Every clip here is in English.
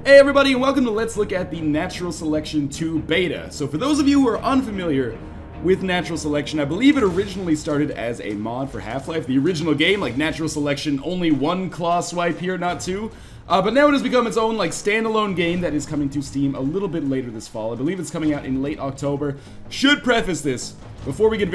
Hey everybody, and welcome to Let's Look at the Natural Selection 2 Beta. So for those of you who are unfamiliar with Natural Selection, I believe it originally started as a mod for Half-Life, the original game, like Natural Selection, only one claw swipe here, not two. But now it has become its own like standalone game that is coming to Steam a little bit later this fall. I believe it's coming out in late October. Should preface this before we get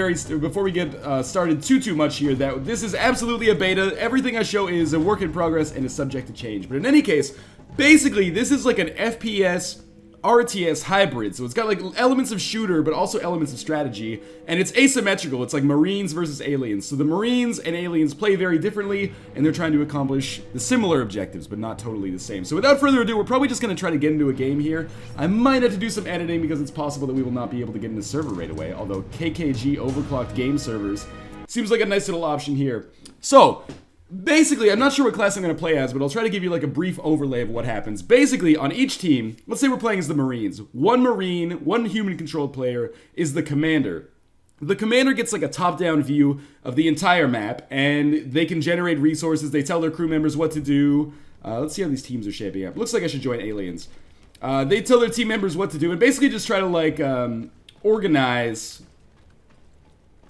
started too much here that this is absolutely a beta. Everything I show is a work in progress and is subject to change. But in any case, basically this is like an FPS RTS hybrid, so it's got like elements of shooter but also elements of strategy, and it's asymmetrical. It's like Marines versus aliens. So the Marines and aliens play very differently, and they're trying to accomplish the similar objectives but not totally the same. So without further ado, we're probably just going to try to get into a game here. I might have to do some editing because it's possible that we will not be able to get in the server right away, although KKG overclocked game servers seems like a nice little option here. So basically, I'm not sure what class I'm going to play as, but I'll try to give you like a brief overlay of what happens. Basically, on each team, let's say we're playing as the Marines. One Marine, one human-controlled player is the commander. The commander gets like a top-down view of the entire map, and they can generate resources. They tell their crew members what to do. Let's see how these teams are shaping up. Looks like I should join aliens. They tell their team members what to do, and basically just try to like organize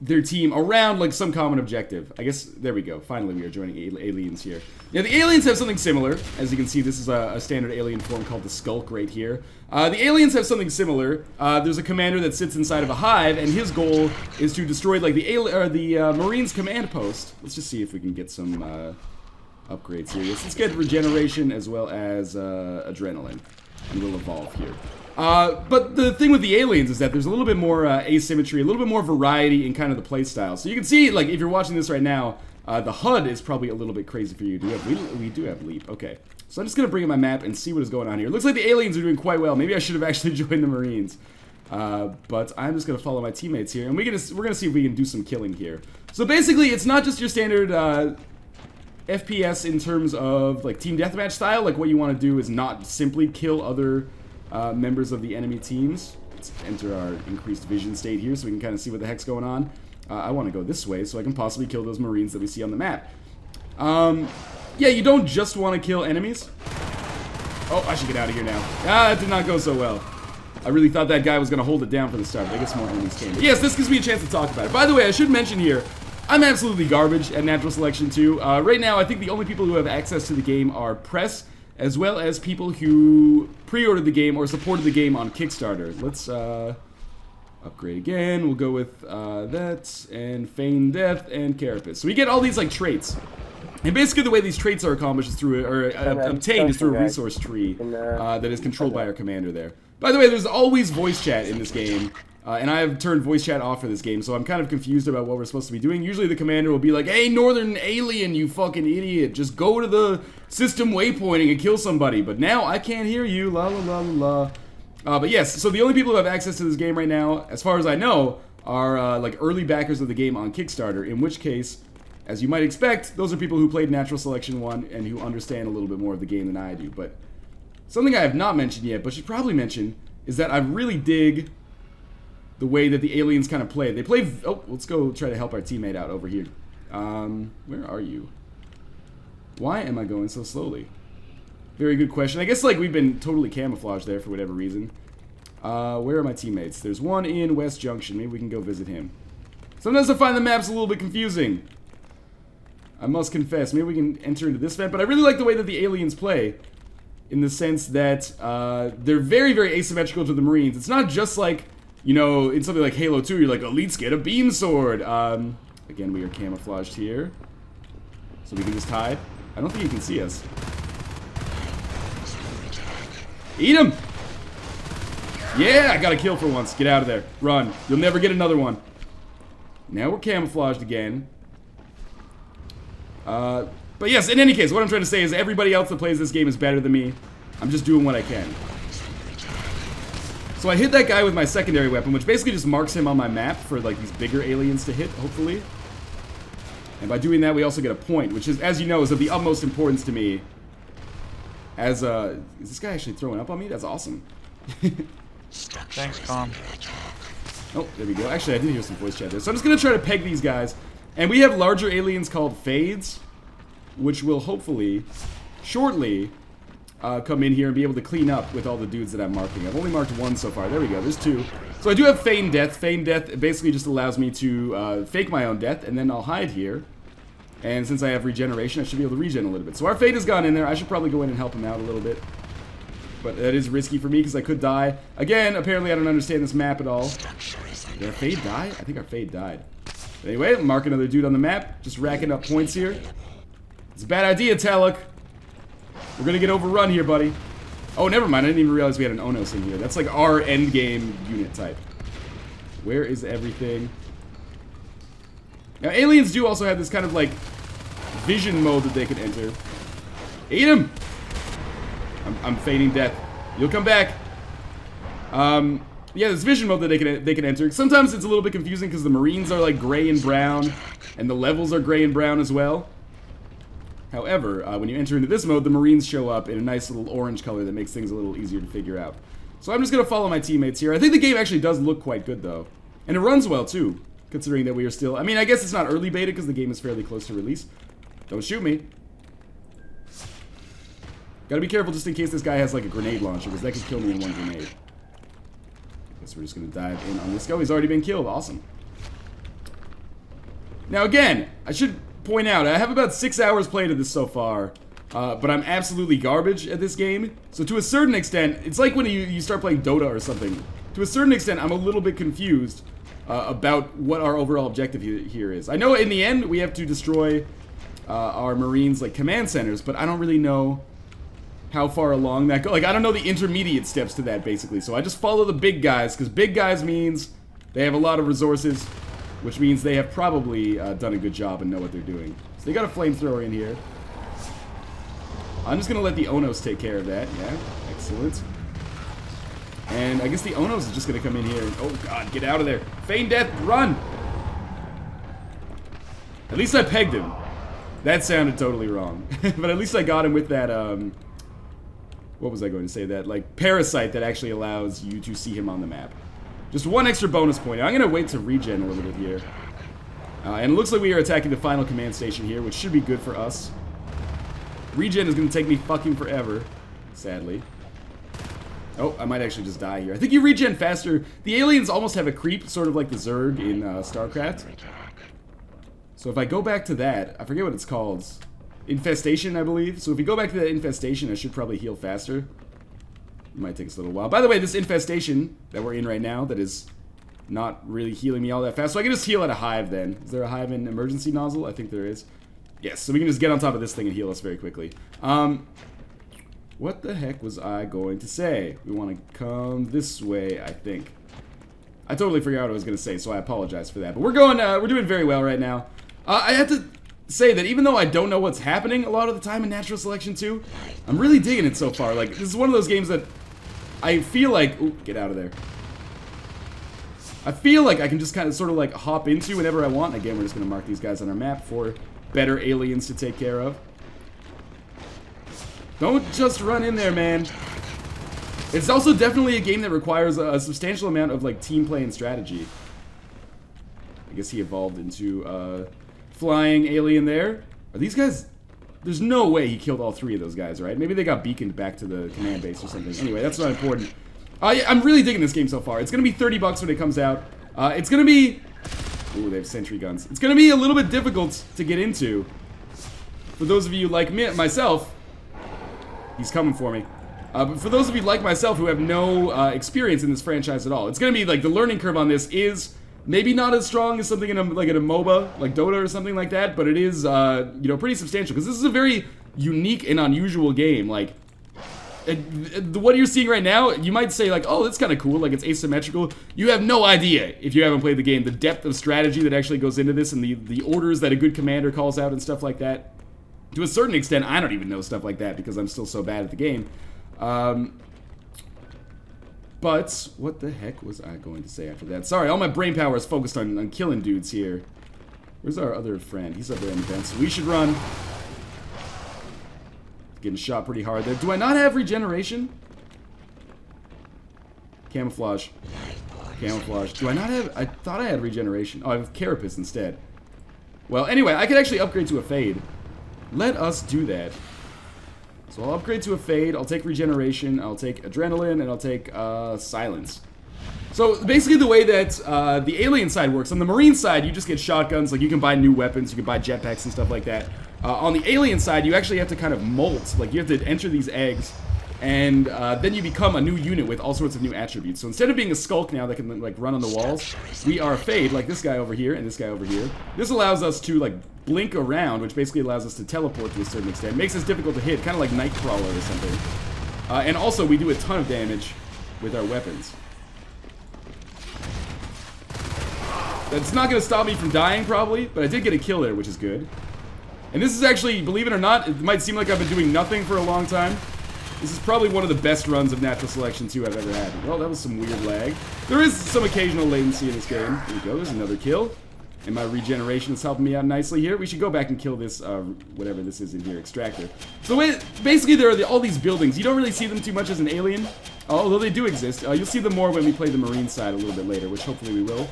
their team around like some common objective. I guess, there we go. Finally, we are joining aliens here. Now, the aliens have something similar. As you can see, this is a standard alien form called the Skulk right here. The aliens have something similar. There's a commander that sits inside of a hive, and his goal is to destroy like the Marines command post. Let's just see if we can get some upgrades here. Let's get regeneration as well as adrenaline, and we'll evolve here. But the thing with the aliens is that there's a little bit more asymmetry, a little bit more variety in kind of the playstyle. So you can see, like, if you're watching this right now, the HUD is probably a little bit crazy for you. We do have leap. Okay. So I'm just going to bring in my map and see what is going on here. It looks like the aliens are doing quite well. Maybe I should have actually joined the Marines. But I'm just going to follow my teammates here, and we're going to see if we can do some killing here. So basically, it's not just your standard FPS in terms of, like, team deathmatch style. Like, what you want to do is not simply kill other members of the enemy teams. Let's enter our increased vision state here so we can kind of see what the heck's going on. I want to go this way so I can possibly kill those Marines that we see on the map. Yeah, you don't just want to kill enemies. Oh, I should get out of here now. That did not go so well. I really thought that guy was going to hold it down for the start, but I guess more enemies came. But yes, this gives me a chance to talk about it. By the way, I should mention here, I'm absolutely garbage at Natural Selection 2. Right now, I think the only people who have access to the game are press, as well as people who pre-ordered the game or supported the game on Kickstarter. Let's upgrade again. We'll go with that, and Feign Death, and Carapace. So we get all these like traits. And basically the way these traits are accomplished is through, obtained is through a resource tree that is controlled by our commander there. By the way, there's always voice chat in this game. And I have turned voice chat off for this game, so I'm kind of confused about what we're supposed to be doing. Usually the commander will be like, "Hey, Northern Alien, you fucking idiot, just go to the system waypointing and kill somebody." But now I can't hear you, la la la la la. But yes, so the only people who have access to this game right now, as far as I know, are like early backers of the game on Kickstarter, in which case, as you might expect, those are people who played Natural Selection 1 and who understand a little bit more of the game than I do. But something I have not mentioned yet, but should probably mention, is that I really dig the way that the aliens kind of play. They play... Oh, let's go try to help our teammate out over here. Where are you? Why am I going so slowly? Very good question. I guess, like, we've been totally camouflaged there for whatever reason. Where are my teammates? There's one in West Junction. Maybe we can go visit him. Sometimes I find the maps a little bit confusing. I must confess. Maybe we can enter into this vent. But I really like the way that the aliens play, in the sense that they're very, very asymmetrical to the Marines. It's not just like, you know, in something like Halo 2, you're like, elites get a beam sword. Again, we are camouflaged here, so we can just hide. I don't think he can see us. Eat him! Yeah, I got a kill for once. Get out of there. Run. You'll never get another one. Now we're camouflaged again. But yes, in any case, what I'm trying to say is everybody else that plays this game is better than me. I'm just doing what I can. So I hit that guy with my secondary weapon, which basically just marks him on my map for like these bigger aliens to hit, hopefully. And by doing that, we also get a point, which is, as you know, is of the utmost importance to me. As is this guy actually throwing up on me? That's awesome. Thanks, Calm. Oh, there we go. Actually, I did hear some voice chat there. So I'm just gonna try to peg these guys. And we have larger aliens called Fades, which will hopefully, shortly, come in here and be able to clean up with all the dudes that I'm marking. I've only marked one so far. There we go. There's two. So I do have Feign Death. Feign Death basically just allows me to fake my own death, and then I'll hide here. And since I have regeneration, I should be able to regen a little bit. So our Fade has gone in there. I should probably go in and help him out a little bit. But that is risky for me because I could die. Again, apparently I don't understand this map at all. Did our Fade die? I think our Fade died. But anyway, mark another dude on the map. Just racking up points here. It's a bad idea, Taluk. We're gonna get overrun here, buddy. Oh, never mind. I didn't even realize we had an Onos in here. That's like our endgame unit type. Where is everything? Now, aliens do also have this kind of like vision mode that they can enter. Eat him! I'm feigning death. You'll come back. Yeah, this vision mode that they can enter. Sometimes it's a little bit confusing because the Marines are like gray and brown, and the levels are gray and brown as well. However, when you enter into this mode, the Marines show up in a nice little orange color that makes things a little easier to figure out. So I'm just gonna follow my teammates here. I think the game actually does look quite good though, and it runs well too, considering that we are still. I mean, I guess it's not early beta because the game is fairly close to release. Don't shoot me. Gotta be careful just in case this guy has like a grenade launcher, because that could kill me in one grenade. Guess we're just gonna dive in on this guy. He's already been killed. Awesome. Now again, I should point out, I have about 6 hours played of this so far, but I'm absolutely garbage at this game. So to a certain extent, it's like when you start playing Dota or something. To a certain extent, I'm a little bit confused about what our overall objective here is. I know in the end, we have to destroy our Marines' like command centers, but I don't really know how far along that goes. Like, I don't know the intermediate steps to that, basically. So I just follow the big guys, because big guys means they have a lot of resources, which means they have probably done a good job and know what they're doing. So they got a flamethrower in here. I'm just going to let the Onos take care of that. Yeah, excellent. And I guess the Onos is just going to come in here and... Oh, God, get out of there. Feign Death, run! At least I pegged him. That sounded totally wrong. But at least I got him with that, what was I going to say? That, like, parasite that actually allows you to see him on the map. Just one extra bonus point. I'm going to wait to regen a little bit here. And it looks like we are attacking the final command station here, which should be good for us. Regen is going to take me fucking forever, sadly. Oh, I might actually just die here. I think you regen faster. The aliens almost have a creep, sort of like the Zerg in StarCraft. So if I go back to that, I forget what it's called. Infestation, I believe. So if we go back to that infestation, I should probably heal faster. It might take us a little while. By the way, this infestation that we're in right now, that is not really healing me all that fast. So I can just heal at a hive then. Is there a hive in emergency nozzle? I think there is. Yes, so we can just get on top of this thing and heal us very quickly. What the heck was I going to say? We want to come this way, I think. I totally forgot what I was going to say, so I apologize for that. But we're doing very well right now. I have to say that even though I don't know what's happening a lot of the time in Natural Selection 2, I'm really digging it so far. Like, this is one of those games that I feel like... Ooh, get out of there. I feel like I can just kind of sort of like hop into whenever I want. Again, we're just going to mark these guys on our map for better aliens to take care of. Don't just run in there, man. It's also definitely a game that requires a substantial amount of like team play and strategy. I guess he evolved into flying alien there. Are these guys... There's no way he killed all three of those guys, right? Maybe they got beaconed back to the command base or something. Anyway, that's not important. I'm really digging this game so far. It's going to be $30 when it comes out. It's going to be... Ooh, they have sentry guns. It's going to be a little bit difficult to get into. For those of you like me, myself... He's coming for me. But for those of you like myself who have no experience in this franchise at all, it's going to be like the learning curve on this is... Maybe not as strong as something in a MOBA, like Dota or something like that, but it is, you know, pretty substantial, because this is a very unique and unusual game. Like, what you're seeing right now, you might say, like, oh, that's kind of cool, like, it's asymmetrical. You have no idea, if you haven't played the game, the depth of strategy that actually goes into this, and the orders that a good commander calls out and stuff like that. To a certain extent, I don't even know stuff like that, because I'm still so bad at the game. But, what the heck was I going to say after that? Sorry, all my brain power is focused on killing dudes here. Where's our other friend? He's up there in the fence. We should run. Getting shot pretty hard there. Do I not have regeneration? Camouflage. Camouflage. Do I not have... I thought I had regeneration. Oh, I have Carapace instead. Well, anyway, I could actually upgrade to a Fade. Let us do that. So I'll upgrade to a Fade, I'll take Regeneration, I'll take Adrenaline, and I'll take Silence. So basically the way that the alien side works, on the Marine side you just get shotguns, like you can buy new weapons, you can buy jetpacks and stuff like that. On the alien side you actually have to kind of molt, like you have to enter these eggs, and then you become a new unit with all sorts of new attributes. So instead of being a skulk now that can like run on the walls, we are a Fade, like this guy over here and this guy over here. This allows us to like blink around, which basically allows us to teleport to a certain extent. It makes us difficult to hit, kind of like Nightcrawler or something. And also we do a ton of damage with our weapons. That's not going to stop me from dying probably, but I did get a kill there, which is good. And this is actually, believe it or not, it might seem like I've been doing nothing for a long time. This is probably one of the best runs of Natural Selection 2 I've ever had. Well, that was some weird lag. There is some occasional latency in this game. There we go, there's another kill. And my regeneration is helping me out nicely here. We should go back and kill this, whatever this is in here, extractor. So basically there are all these buildings. You don't really see them too much as an alien, although they do exist. You'll see them more when we play the Marine side a little bit later, which hopefully we will.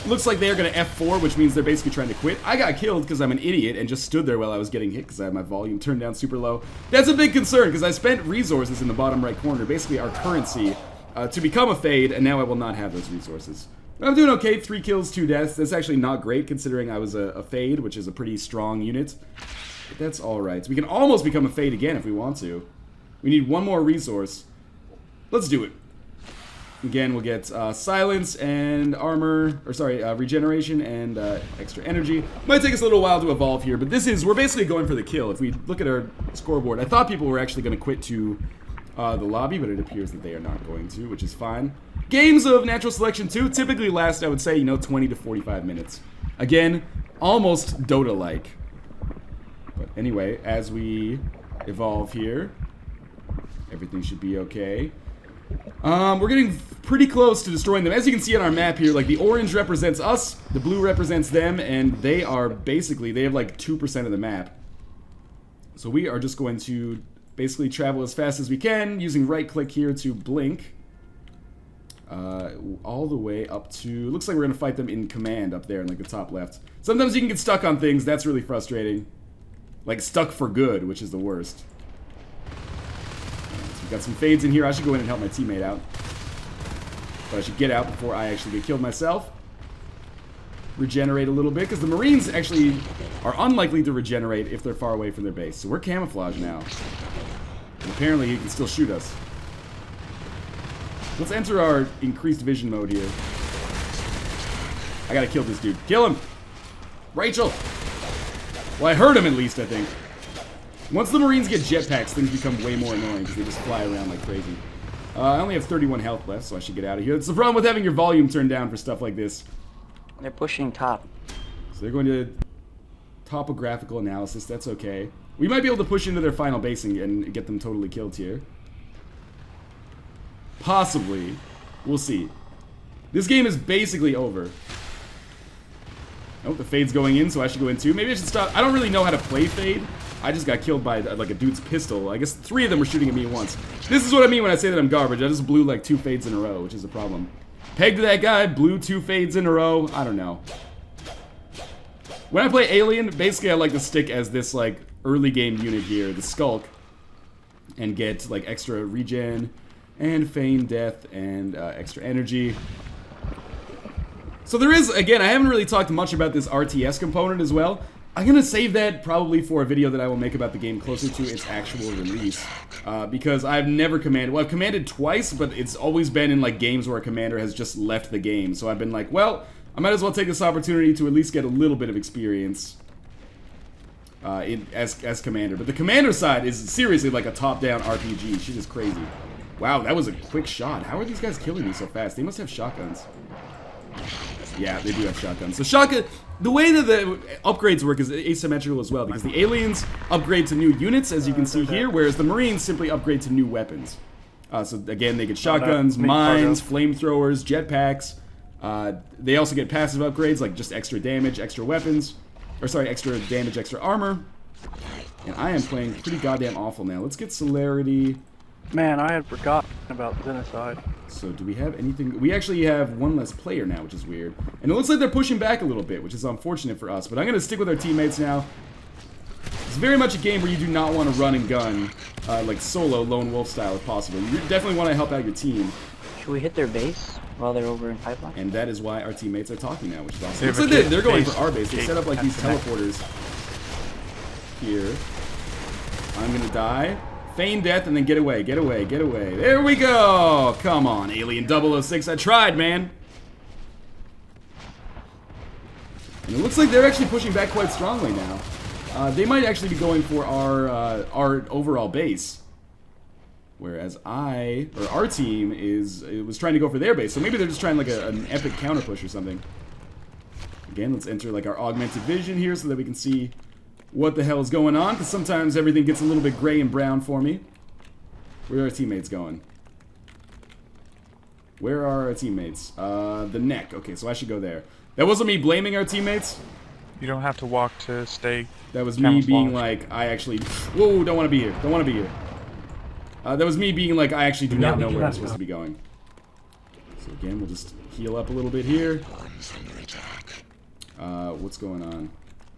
Looks like they're going to F4, which means they're basically trying to quit. I got killed because I'm an idiot and just stood there while I was getting hit because I had my volume turned down super low. That's a big concern because I spent resources in the bottom right corner, basically our currency, to become a Fade, and now I will not have those resources. But I'm doing okay, 3 kills, 2 deaths. That's actually not great considering I was a Fade, which is a pretty strong unit. But that's alright. So we can almost become a Fade again if we want to. We need one more resource. Let's do it. Again, we'll get silence and armor, or sorry, regeneration and extra energy. Might take us a little while to evolve here, but we're basically going for the kill. If we look at our scoreboard, I thought people were actually going to quit to the lobby, but it appears that they are not going to, which is fine. Games of Natural Selection 2 typically last, I would say, 20 to 45 minutes. Again, almost Dota-like. But anyway, as we evolve here, everything should be okay. We're getting pretty close to destroying them. As you can see on our map here, like the orange represents us, the blue represents them, and they are basically, they have like 2% of the map. So we are just going to basically travel as fast as we can, using right click here to blink. All the way up to, looks like we're going to fight them in command up there in like the top left. Sometimes you can get stuck on things, that's really frustrating. Like stuck for good, which is the worst. Got some fades in here. I should go in and help my teammate out. But I should get out before I actually get killed myself. Regenerate a little bit, because the Marines actually are unlikely to regenerate if they're far away from their base. So we're camouflaged now. And apparently he can still shoot us. Let's enter our increased vision mode here. I gotta kill this dude. Kill him! Rachel! Well, I heard him at least, I think. Once the Marines get jetpacks, things become way more annoying because they just fly around like crazy. I only have 31 health left, so I should get out of here. It's the problem with having your volume turned down for stuff like this. They're pushing top. So they're going to topographical analysis. That's okay. We might be able to push into their final basing and get them totally killed here. Possibly. We'll see. This game is basically over. Oh, the Fade's going in, so I should go in too. Maybe I should stop. I don't really know how to play Fade. I just got killed by like a dude's pistol. I guess 3 of them were shooting at me at once. This is what I mean when I say that I'm garbage. I just blew like 2 Fades in a row, which is a problem. Pegged that guy, blew 2 Fades in a row. I don't know. When I play Alien, basically I like to stick as this like early game unit here, the Skulk, and get like extra regen and feign death and extra energy. So there is, again, I haven't really talked much about this RTS component as well. I'm going to save that probably for a video that I will make about the game closer to its actual release. Because I've never commanded, well, I've commanded twice, but it's always been in like games where a commander has just left the game. So I've been like, well, I might as well take this opportunity to at least get a little bit of experience as commander. But the commander side is seriously like a top-down RPG. Shit is crazy. Wow, that was a quick shot. How are these guys killing me so fast? They must have shotguns. Yeah, they do have shotguns. So shotgun, the way that the upgrades work is asymmetrical as well, because the aliens upgrade to new units, as you can see here, whereas the Marines simply upgrade to new weapons. So again, they get shotguns, mines, flamethrowers, jetpacks. They also get passive upgrades, like just extra damage, extra weapons, or sorry, extra damage, extra armor. And I am playing pretty goddamn awful now. Let's get celerity. Man, I had forgotten about Genocide. So do we have anything? We actually have 1 less player now, which is weird. And it looks like they're pushing back a little bit, which is unfortunate for us. But I'm going to stick with our teammates now. It's very much a game where you do not want to run and gun, like solo, lone wolf style if possible. You definitely want to help out your team. Should we hit their base while they're over in pipeline? And that is why our teammates are talking now, which is awesome. Looks like they're going for our base. They set up like these teleporters here. I'm gonna die. Feign death and then get away, get away, get away. There we go! Come on, Alien 006. I tried, man. And it looks like they're actually pushing back quite strongly now. They might actually be going for our overall base. Whereas our team was trying to go for their base. So maybe they're just trying like an epic counter push or something. Again, let's enter like our augmented vision here so that we can see what the hell is going on, because sometimes everything gets a little bit gray and brown for me. Where are our teammates going? Where are our teammates? The neck. Okay, so I should go there. That wasn't me blaming our teammates. You don't have to walk to stay. That was me being like, I actually... Whoa, don't want to be here. Don't want to be here. That was me being like, I actually do not know where I'm supposed to be going. So again, we'll just heal up a little bit here. What's going on?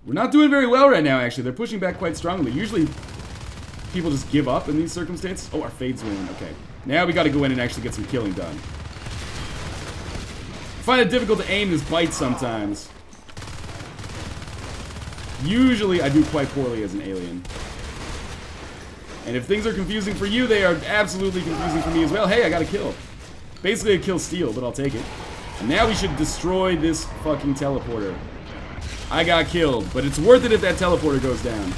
We're not doing very well right now, actually. They're pushing back quite strongly. Usually, people just give up in these circumstances. Oh, our fade's winning. Okay. Now we got to go in and actually get some killing done. I find it difficult to aim this bite sometimes. Usually, I do quite poorly as an alien. And if things are confusing for you, they are absolutely confusing for me as well. Hey, I got a kill. Basically a kill steal, but I'll take it. And now we should destroy this fucking teleporter. I got killed, but it's worth it if that teleporter goes down.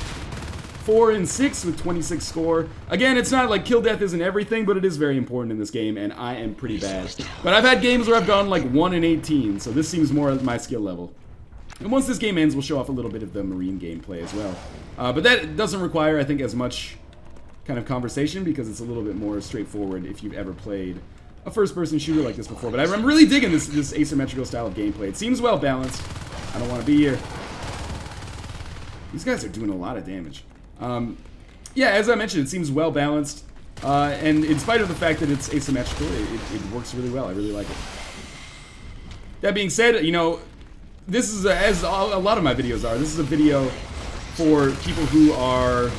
4 and 6 with 26 score. Again, it's not like kill death isn't everything, but it is very important in this game, and I am pretty bad. But I've had games where I've gone like 1 and 18, so this seems more at my skill level. And once this game ends, we'll show off a little bit of the Marine gameplay as well. But that doesn't require, I think, as much kind of conversation, because it's a little bit more straightforward if you've ever played a first-person shooter like this before. But I'm really digging this asymmetrical style of gameplay. It seems well balanced. I don't want to be here. These guys are doing a lot of damage. Yeah, as I mentioned, it seems well balanced. And in spite of the fact that it's asymmetrical, it works really well. I really like it. That being said, you know, this is, as a lot of my videos are, this is a video for people who are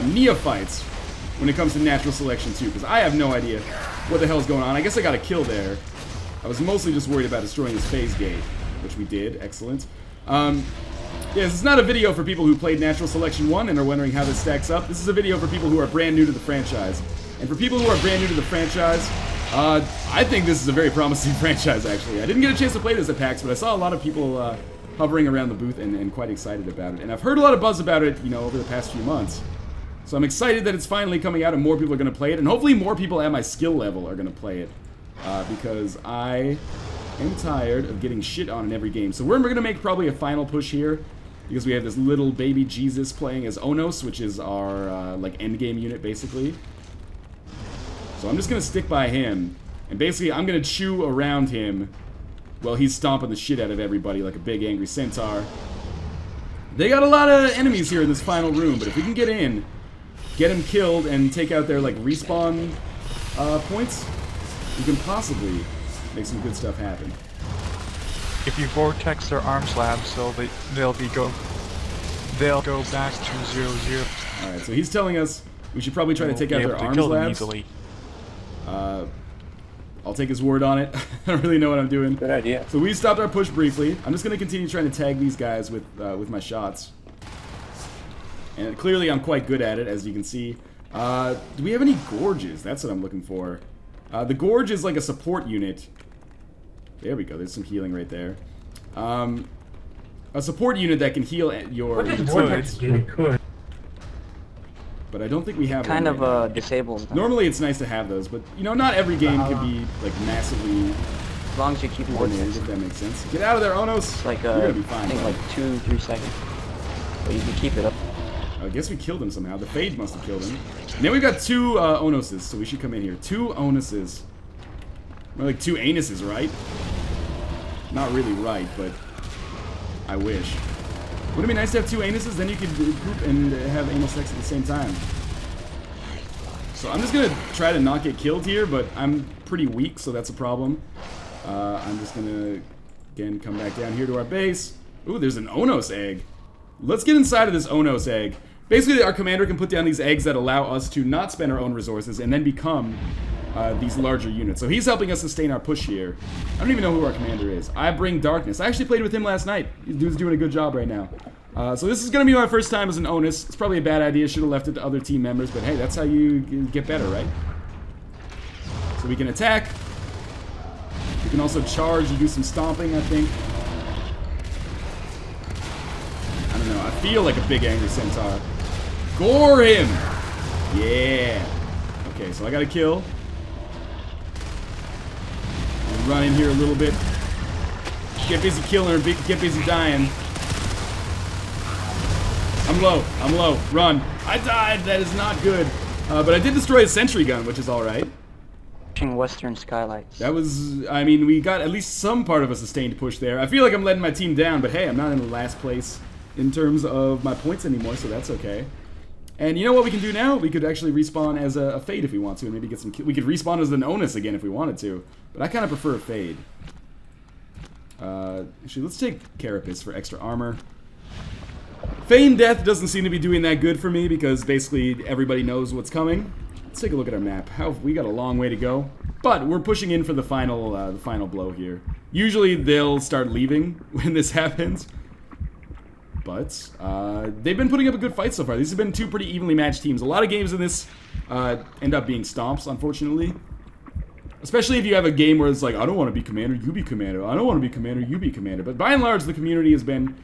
neophytes when it comes to natural selection too, because I have no idea what the hell is going on. I guess I got a kill there. I was mostly just worried about destroying this phase gate, which we did. Excellent. Yes, it's not a video for people who played Natural Selection 1 and are wondering how this stacks up. This is a video for people who are brand new to the franchise. And for people who are brand new to the franchise, I think this is a very promising franchise, actually. I didn't get a chance to play this at PAX, but I saw a lot of people hovering around the booth and quite excited about it. And I've heard a lot of buzz about it, you know, over the past few months. So I'm excited that it's finally coming out and more people are going to play it. And hopefully more people at my skill level are going to play it. Because I am tired of getting shit on in every game. So we're going to make probably a final push here. Because we have this little baby Jesus playing as Onos, which is our, like, endgame unit, basically. So I'm just going to stick by him. And basically, I'm going to chew around him while he's stomping the shit out of everybody like a big angry centaur. They got a lot of enemies here in this final room, but if we can get in, get him killed, and take out their, like, respawn points, we can possibly make some good stuff happen. If you vortex their arm slabs, so they'll go back to 0-0. Alright, so he's telling us we should probably try to take out their arm slabs. I'll take his word on it. I don't really know what I'm doing. Good idea. So we stopped our push briefly. I'm just going to continue trying to tag these guys with my shots. And clearly I'm quite good at it, as you can see. Do we have any gorges? That's what I'm looking for. The gorge is like a support unit. There we go. There's some healing right there. A support unit that can heal your... But I don't think we have kind one of right now. disables them. Normally it's nice to have those, but you know, not every game can be like massively As long as you keep coordinated, if that makes sense. Get out of there, Onos! It's like, you're gonna be fine. I think like 2-3 seconds. But you can keep it up. I guess we killed him somehow. The Fade must have killed him. And then we've got 2 Onoses, so we should come in here. 2 Onoses. More like 2 anuses, right? Not really right, but I wish. Wouldn't it be nice to have 2 anuses? Then you could group and have anal sex at the same time. So I'm just gonna try to not get killed here, but I'm pretty weak, so that's a problem. I'm just gonna, again, come back down here to our base. Ooh, there's an Onos egg. Let's get inside of this Onos egg. Basically, our commander can put down these eggs that allow us to not spend our own resources and then become these larger units. So he's helping us sustain our push here. I don't even know who our commander is. I bring darkness. I actually played with him last night. Dude's doing a good job right now. So this is going to be my first time as an onus. It's probably a bad idea. Should have left it to other team members. But hey, that's how you get better, right? So we can attack. We can also charge and do some stomping, I think. I don't know. I feel like a big angry centaur. Gore him! Yeah. Okay, so I got to kill. Run in here a little bit. Get busy killing her. Get busy dying. I'm low. I'm low. Run. I died. That is not good. But I did destroy a sentry gun, which is alright. Western skylights. That was... I mean, we got at least some part of a sustained push there. I feel like I'm letting my team down, but hey, I'm not in the last place in terms of my points anymore, so that's okay. And you know what we can do now? We could actually respawn as a Fade if we want to, and maybe get some... We could respawn as an Onus again if we wanted to. But I kind of prefer a Fade. Actually, let's take Carapace for extra armor. Feigned death doesn't seem to be doing that good for me because basically everybody knows what's coming. Let's take a look at our map. We got a long way to go, but we're pushing in for the final blow here. Usually they'll start leaving when this happens, but they've been putting up a good fight so far. These have been two pretty evenly matched teams. A lot of games in this end up being stomps, unfortunately. Especially if you have a game where it's like, I don't want to be commander, you be commander. I don't want to be commander, you be commander. But by and large, the community has been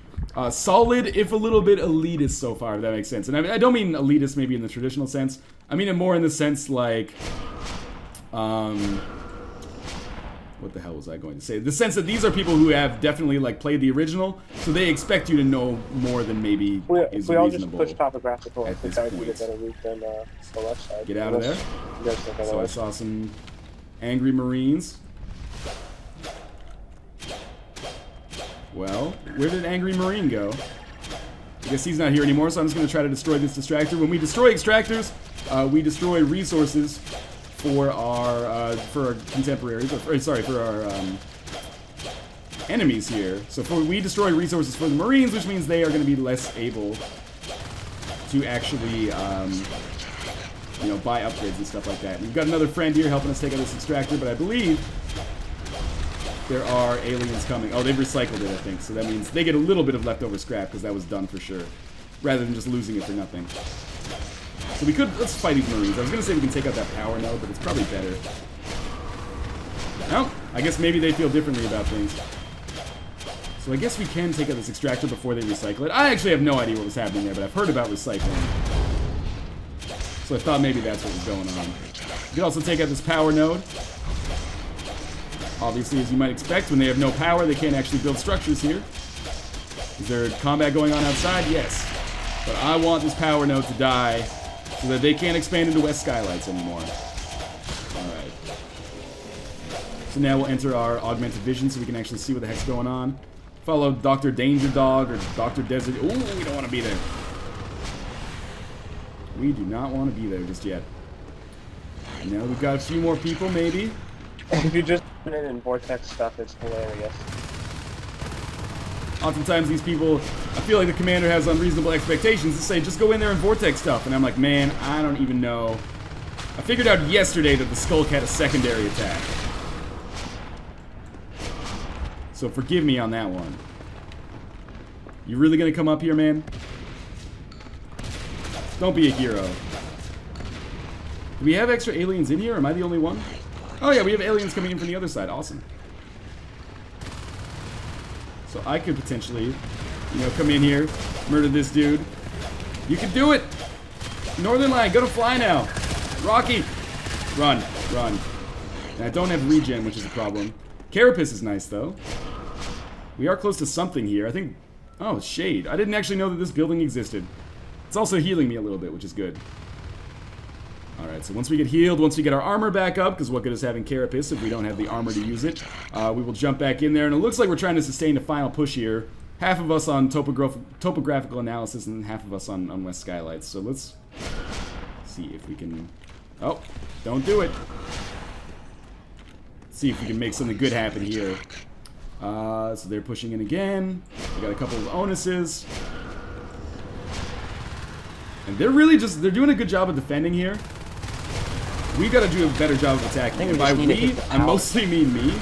solid, if a little bit elitist so far, if that makes sense. And I don't mean elitist maybe in the traditional sense. I mean it more in the sense like, what the hell was I going to say? The sense that these are people who have definitely like played the original, so they expect you to know more than maybe is we all reasonable. just push topographical. I think this I would be a point. better route than the left side. Get out of there. You guys think So I otherwise? saw some angry Marines. Well, where did Angry Marine go? I guess he's not here anymore, so I'm just going to try to destroy this distractor. When we destroy extractors, we destroy resources for our contemporaries, or sorry, for our enemies here. So we destroy resources for the Marines, which means they are going to be less able to actually, you know, buy upgrades and stuff like that. We've got another friend here helping us take out this extractor, but I believe there are aliens coming. Oh, they've recycled it, I think. So that means they get a little bit of leftover scrap because that was done for sure, rather than just losing it for nothing. So we could, let's fight these Marines. I was going to say we can take out that power node, but it's probably better. Well, I guess maybe they feel differently about things. So I guess we can take out this extractor before they recycle it. I actually have no idea what was happening there, but I've heard about recycling. So I thought maybe that's what was going on. You can also take out this power node. Obviously, as you might expect, when they have no power, they can't actually build structures here. Is there combat going on outside? Yes. But I want this power node to die so that they can't expand into West Skylights anymore. Alright. So now we'll enter our augmented vision so we can actually see what the heck's going on. Follow Dr. Danger Dog or Dr. Desert. Ooh, we don't want to be there. We do not want to be there just yet. And now we've got a few more people, maybe. If you just put it in vortex stuff, it's hilarious. Oftentimes these people, I feel like the commander has unreasonable expectations to say, just go in there and vortex stuff. And I'm like, man, I don't even know. I figured out yesterday that the Skulk had a secondary attack. So forgive me on that one. You really gonna come up here, man? Don't be a hero. Do we have extra aliens in here? Or am I the only one? Oh yeah, we have aliens coming in from the other side. Awesome. So I could potentially, you know, come in here, murder this dude. You can do it! Northern Line, go to fly now! Rocky! Run, run. And I don't have regen, which is a problem. Carapace is nice, though. We are close to something here. I think... Oh, Shade. I didn't actually know that this building existed. It's also healing me a little bit, which is good. Alright, so once we get healed, once we get our armor back up, because what good is having Carapace if we don't have the armor to use it, we will jump back in there, and it looks like we're trying to sustain a final push here. Half of us on topographical analysis, and half of us on West Skylights. So let's see if we can... Oh, don't do it. Let's see if we can make something good happen here. So they're pushing in again. We got a couple of onuses. And they're doing a good job of defending here. We gotta do a better job of attacking. I think And we by just need to we, hit the I tower. mostly mean me,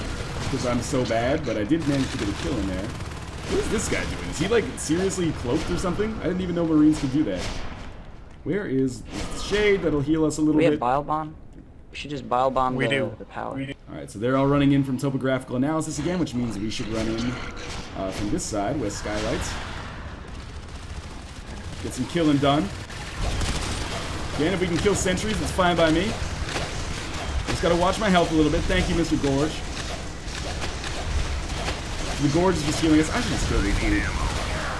because I'm so bad, but I did manage to get a kill in there. What is this guy doing? Is he like seriously cloaked or something? I didn't even know Marines could do that. Where is Shade? That'll heal us a little We have bit. bile bomb. We should just bile bomb We the, do. the power. Alright, so they're all running in from topographical analysis again, which means we should run in from this side with skylights. Get some killing done. Again, if we can kill sentries, it's fine by me. Just gotta watch my health a little bit. Thank you, Mr. Gorge. The Gorge is just healing us. I should just kill these dudes.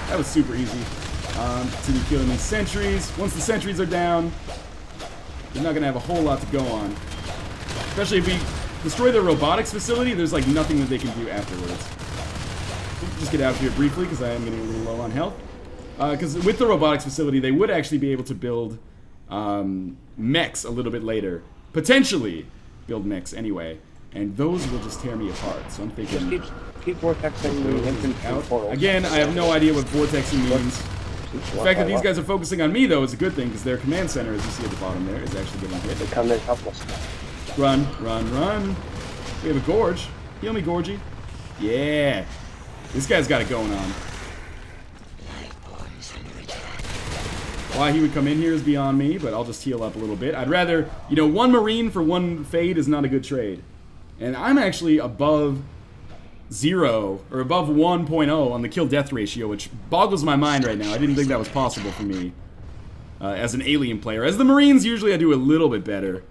That was super easy. Continue killing these sentries. Once the sentries are down, they're not gonna have a whole lot to go on. Especially if we destroy their robotics facility, there's like nothing that they can do afterwards. We'll just get out of here briefly because I am getting a little low on health. Because with the robotics facility, they would actually be able to build mechs a little bit later. Potentially build mechs anyway. And those will just tear me apart. So I'm thinking... Just keep vortexing the infantry out. portals. Again, I have no idea what vortexing means. The fact that these guys are focusing on me, though, is a good thing, because their command center, as you see at the bottom there, is actually getting hit. They come in help us. Run, run, run. We have a Gorge. Heal me, Gorgie. Yeah. This guy's got it going on. Why he would come in here is beyond me, but I'll just heal up a little bit. I'd rather, you know, one Marine for one Fade is not a good trade. And I'm actually above 0, or above 1.0 on the kill-death ratio, which boggles my mind right now. I didn't think that was possible for me as an alien player. As the Marines, usually I do a little bit better.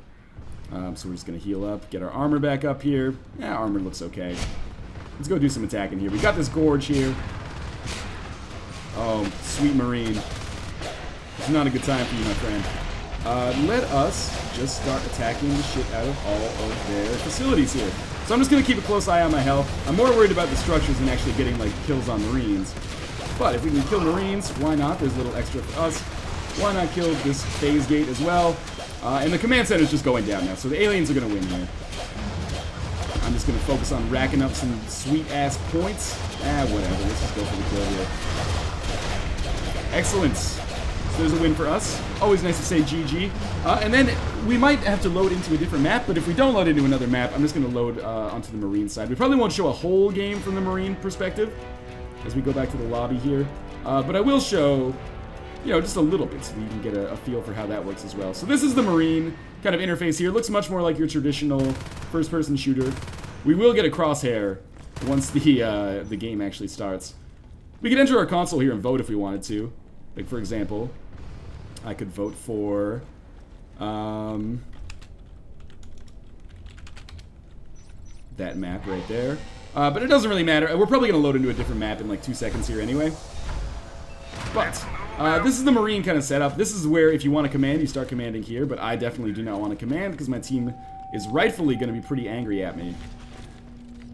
So we're just going to heal up, get our armor back up here. Yeah, armor looks okay. Let's go do some attacking here. We got this Gorge here. Oh, sweet Marine. It's not a good time for you, my friend. Let us just start attacking the shit out of all of their facilities here. So I'm just going to keep a close eye on my health. I'm more worried about the structures than actually getting, like, kills on Marines. But if we can kill Marines, why not? There's a little extra for us. Why not kill this phase gate as well? And the command center is just going down now, so the aliens are going to win here. I'm just going to focus on racking up some sweet-ass points. Whatever. Let's just go for the kill here. Excellent. So there's a win for us. Always nice to say GG. And then we might have to load into a different map, but if we don't load into another map, I'm just going to load onto the Marine side. We probably won't show a whole game from the Marine perspective as we go back to the lobby here. But I will show, you know, just a little bit so that you can get a feel for how that works as well. So this is the Marine kind of interface here. It looks much more like your traditional first-person shooter. We will get a crosshair once the game actually starts. We could enter our console here and vote if we wanted to. Like, for example, I could vote for that map right there. But it doesn't really matter. We're probably going to load into a different map in like 2 seconds here anyway. But this is the Marine kind of setup. This is where if you want to command, you start commanding here. But I definitely do not want to command because my team is rightfully going to be pretty angry at me.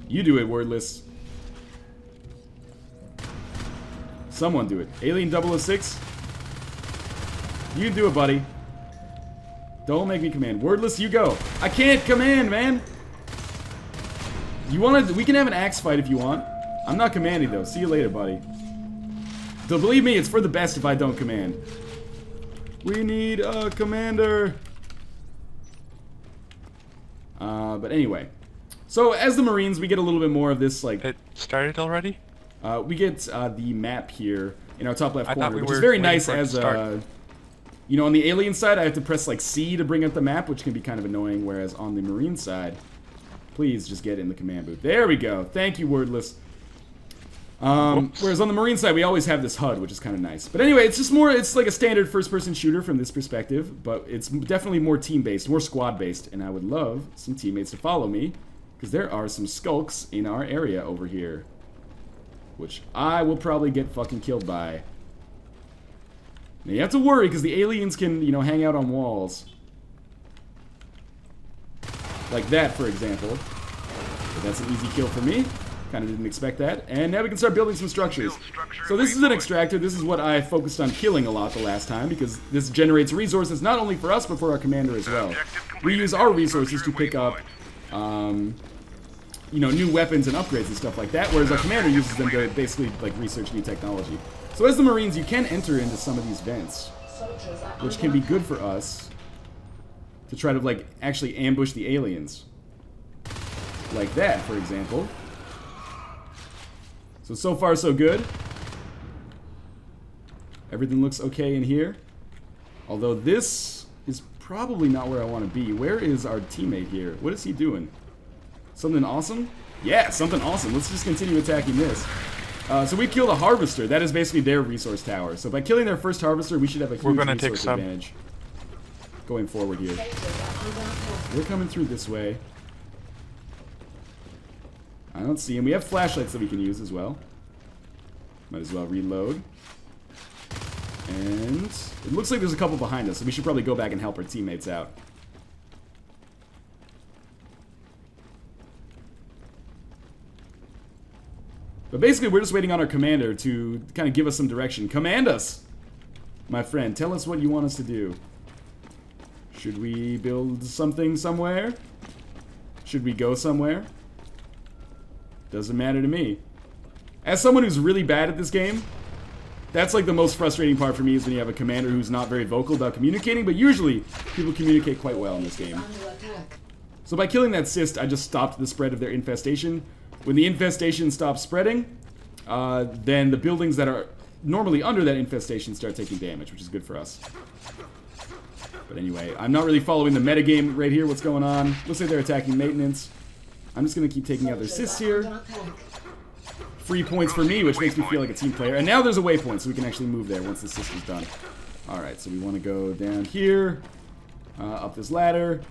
You do it, Wordless. Someone do it. Alien 006. You can do it, buddy. Don't make me command. Wordless, you go. I can't command, man. You want to? We can have an axe fight if you want. I'm not commanding though. See you later, buddy. So believe me, it's for the best if I don't command. We need a commander. But anyway, so as the Marines, we get a little bit more of this, like. It started already? We get the map here in our top left I thought corner, we which is were very waiting nice for it to as start. you know, on the alien side, I have to press like C to bring up the map, which can be kind of annoying, whereas on the Marine side, please just get in the command booth. There we go. Thank you, Wordless. Whereas on the Marine side, we always have this HUD, which is kind of nice. But anyway, it's just more, it's like a standard first-person shooter from this perspective, but it's definitely more team-based, more squad-based, and I would love some teammates to follow me, because there are some skulks in our area over here, which I will probably get fucking killed by. Now you have to worry, because the aliens can, you know, hang out on walls. Like that, for example. But that's an easy kill for me. Kind of didn't expect that. And now we can start building some structures. So this is an extractor. This is what I focused on killing a lot the last time, because this generates resources not only for us, but for our commander as well. We use our resources to pick up, you know, new weapons and upgrades and stuff like that, whereas our commander uses them to basically, like, research new technology. So as the Marines, you can enter into some of these vents. which can be good for us to try to, like, actually ambush the aliens. Like that, for example. So far, so good. Everything looks okay in here. Although this is probably not where I want to be. Where is our teammate here? What is he doing? Something awesome? Yeah, something awesome. Let's just continue attacking this. So we killed a harvester. That is basically their resource tower. So by killing their first harvester, we should have a huge resource advantage going forward here. We're coming through this way. I don't see him. We have flashlights that we can use as well. Might as well reload. And it looks like there's a couple behind us, so we should probably go back and help our teammates out. But basically, we're just waiting on our commander to kind of give us some direction. Command us, my friend. Tell us what you want us to do. Should we build something somewhere? Should we go somewhere? Doesn't matter to me. As someone who's really bad at this game, that's like the most frustrating part for me is when you have a commander who's not very vocal about communicating, but usually people communicate quite well in this game. So by killing that cyst, I just stopped the spread of their infestation. When the infestation stops spreading, then the buildings that are normally under that infestation start taking damage, which is good for us. But anyway, I'm not really following the metagame right here, what's going on. Looks like they're attacking maintenance. I'm just going to keep taking out their cysts here. Free points for me, which makes me feel like a team player. And now there's a waypoint, so we can actually move there once the cyst is done. Alright, so we want to go down here, up this ladder.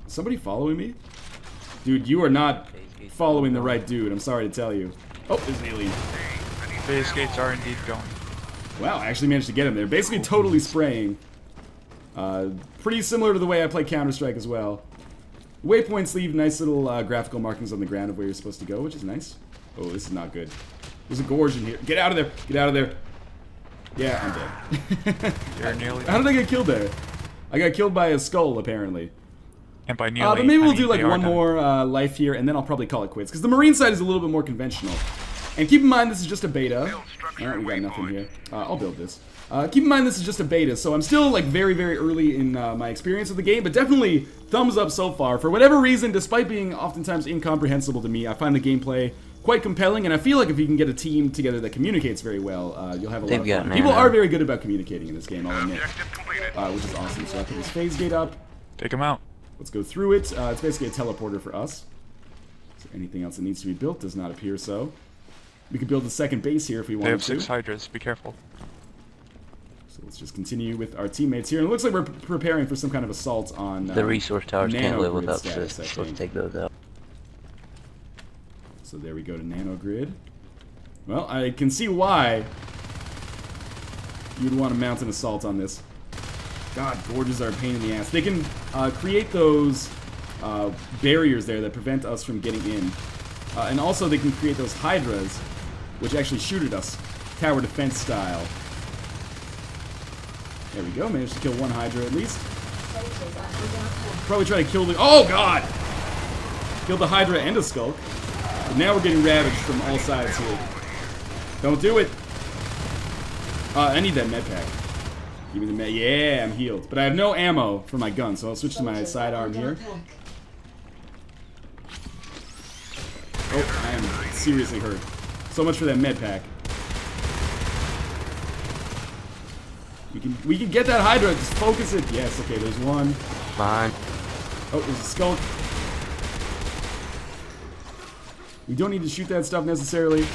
Is somebody following me? Dude, you are not following the right dude, I'm sorry to tell you. Oh, there's an alien. Phase gates are indeed going. Wow, I actually managed to get him there. Basically totally spraying. Pretty similar to the way I play Counter-Strike as well. Waypoints leave nice little graphical markings on the ground of where you're supposed to go, which is nice. Oh, this is not good. There's a gorge in here. Get out of there! Get out of there! Yeah, I'm dead. You're nearly. How did I get killed there? I got killed by a skull, apparently. And by nearly, but maybe we'll I mean, do like they are one done. more life here, and then I'll probably call it quits. Because the Marine side is a little bit more conventional. And keep in mind, this is just a beta. Alright, we got nothing here. I'll build this. Keep in mind, this is just a beta, so I'm still like very, very early in my experience with the game, but definitely thumbs up so far. For whatever reason, despite being oftentimes incomprehensible to me, I find the gameplay quite compelling, and I feel like if you can get a team together that communicates very well, you'll have a lot of fun. People are very good about communicating in this game, I'll admit. Which is awesome. So I put this phase gate up. Take them out. Let's go through it. It's basically a teleporter for us. So anything else that needs to be built does not appear so. We could build a second base here if we They wanted have to. 6 hydras. Be careful. So let's just continue with our teammates here. And it looks like we're preparing for some kind of assault on The resource towers can't live nanogrid without status, cysts. I So think. take those out. So there we go to nanogrid. Well, I can see why you'd want to mount an assault on this. God, gorges are a pain in the ass. They can create those barriers there that prevent us from getting in. And also they can create those hydras, which actually shoot at us, tower defense style. There we go, managed to kill one hydra at least. Probably try to kill the... Oh, God! Killed the hydra and a skulk. But now we're getting ravaged from all sides here. Don't do it! I need that med pack. Give me the med... Yeah, I'm healed. But I have no ammo for my gun, so I'll switch to my sidearm here. Oh, I am seriously hurt. So much for that med pack. We can get that hydra. Just focus it. Yes. Okay. There's one. Fine. Oh, there's a skull. We don't need to shoot that stuff necessarily.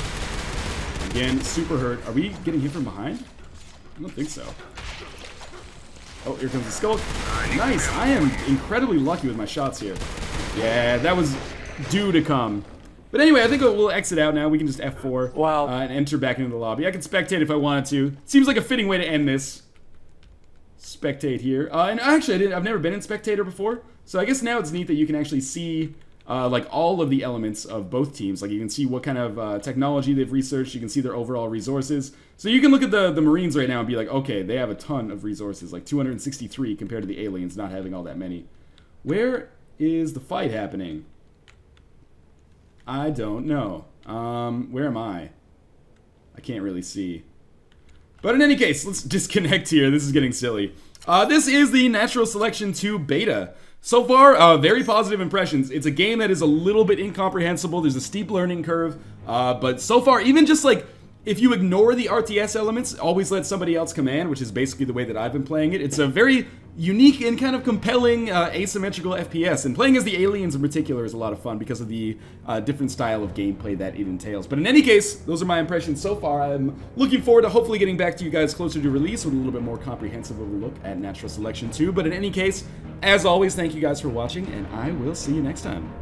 Again, super hurt. Are we getting hit from behind? I don't think so. Oh, here comes the skull. Nice. I am incredibly lucky with my shots here. Yeah, that was due to come. But anyway, I think we'll exit out now. We can just F4 Wow. and enter back into the lobby. I can spectate if I wanted to. Seems like a fitting way to end this. Spectate here. And actually, I've never been in Spectator before. So I guess now it's neat that you can actually see like all of the elements of both teams. Like you can see what kind of technology they've researched. You can see their overall resources. So you can look at the Marines right now and be like, okay, they have a ton of resources. Like 263 compared to the aliens not having all that many. Where is the fight happening? I don't know. Where am I? I can't really see. But in any case, let's disconnect here. This is getting silly. This is the Natural Selection 2 beta. So far, very positive impressions. It's a game that is a little bit incomprehensible. There's a steep learning curve. But so far, even just like, if you ignore the RTS elements, always let somebody else command, which is basically the way that I've been playing it. It's a very unique and kind of compelling asymmetrical FPS. And playing as the aliens in particular is a lot of fun because of the different style of gameplay that it entails. But in any case, those are my impressions so far. I'm looking forward to hopefully getting back to you guys closer to release with a little bit more comprehensive of a look at Natural Selection 2. But in any case, as always, thank you guys for watching, and I will see you next time.